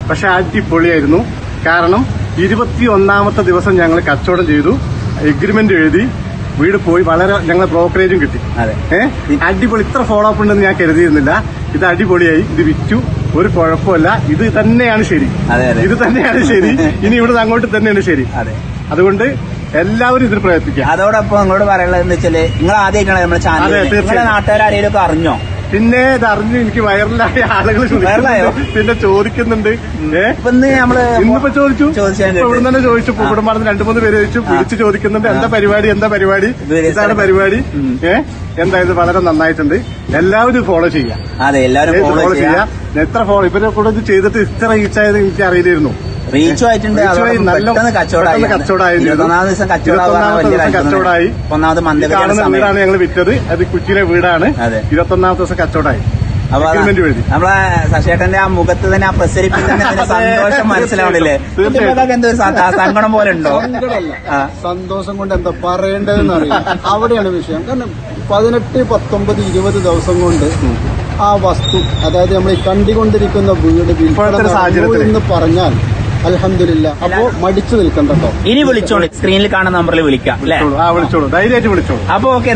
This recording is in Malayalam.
പക്ഷെ അടിപൊളിയായിരുന്നു. കാരണം 21ാമത്തെ ദിവസം ഞങ്ങൾ കച്ചവടം ചെയ്തു, എഗ്രിമെന്റ് എഴുതി, വീട് പോയി, വളരെ ഞങ്ങൾ ബ്രോക്കറേജും കിട്ടി. അടിപൊളി. ഇത്ര ഫോളോ അപ്പ് ഉണ്ടെന്ന് ഞാൻ കരുതിയിരുന്നില്ല. ഇത് അടിപൊളിയായി, ഇത് വിറ്റു, ഒരു കുഴപ്പമില്ല. ഇത് തന്നെയാണ് ശരി, ഇത് തന്നെയാണ് ശരി. ഇനി ഇവിടെ അങ്ങോട്ട് തന്നെയാണ് ശരി. അതുകൊണ്ട് എല്ലാവരും ഇതിൽ പ്രയത്നിക്കുക. അതോടൊപ്പം നിങ്ങളോട് പറയാനുള്ളത് എന്താ വെച്ചാല്, നിങ്ങൾ ആദ്യമായിട്ടാണ് നമ്മുടെ ചാനൽ നാട്ടുകാരെയും ഒക്കെ അറിഞ്ഞോ? പിന്നെ ഇതറിഞ്ഞ് എനിക്ക് വൈറലായ ആളുകൾ പിന്നെ ചോദിക്കുന്നുണ്ട്. ഇന്നിപ്പോ ചോദിച്ചു, ഇവിടെ തന്നെ ചോദിച്ചു, കുടുംബാണെന്ന് 2-3 പേര് ചോദിച്ചു, വിളിച്ച് ചോദിക്കുന്നുണ്ട്. എന്താ പരിപാടി, ഇതാണ് പരിപാടി. എന്താ ഇത് വളരെ നന്നായിട്ടുണ്ട്. എല്ലാവരും ഫോളോ ചെയ്യാം. അതെ, എല്ലാവരും ഫോളോ ചെയ്യാം. എത്ര ഫോളോ ഇവരെ കൂടെ ഇത് ചെയ്തിട്ട് ഇത്ര റീച്ചായത് എനിക്ക് അറിയില്ലായിരുന്നു. റീച്ച് ആയിട്ടുണ്ട്. കച്ചവടമായി. 21ാം ദിവസം കച്ചവടമായി. ഒന്നാമത് വീടാണ് ഞങ്ങൾ വിറ്റത്. അത് കൊച്ചിയിലെ വീടാണ്. 21ാമത്തെ ദിവസം കച്ചവടമായി. നമ്മളെ ശശിയേട്ടന്റെ ആ മുഖത്ത് തന്നെ, ആ പ്രസരിപ്പിക്കുന്ന സന്തോഷം മനസ്സിലാവണില്ലേ? എന്തോ സങ്കടം പോലെ ഉണ്ടോ? സന്തോഷം കൊണ്ട് എന്താ പറയേണ്ടതെന്ന് അറിയാം. അവിടെയാണ് വിഷയം. കാരണം 18, 19, 20 ദിവസം കൊണ്ട് ആ വസ്തു, അതായത് നമ്മൾ കണ്ടുകൊണ്ടിരിക്കുന്ന വീട് എന്ന് പറഞ്ഞാൽ അൽഹംദുലില്ലാ. അപ്പോ മടിച്ചു നിൽക്കണ്ട കേട്ടോ. ഇനി വിളിച്ചോളൂ, സ്ക്രീനിൽ കാണുന്ന നമ്പറിൽ വിളിക്കാം. വിളിച്ചോളൂ, ധൈര്യമായിട്ട് വിളിച്ചോളൂ. അപ്പൊ ഓക്കെ.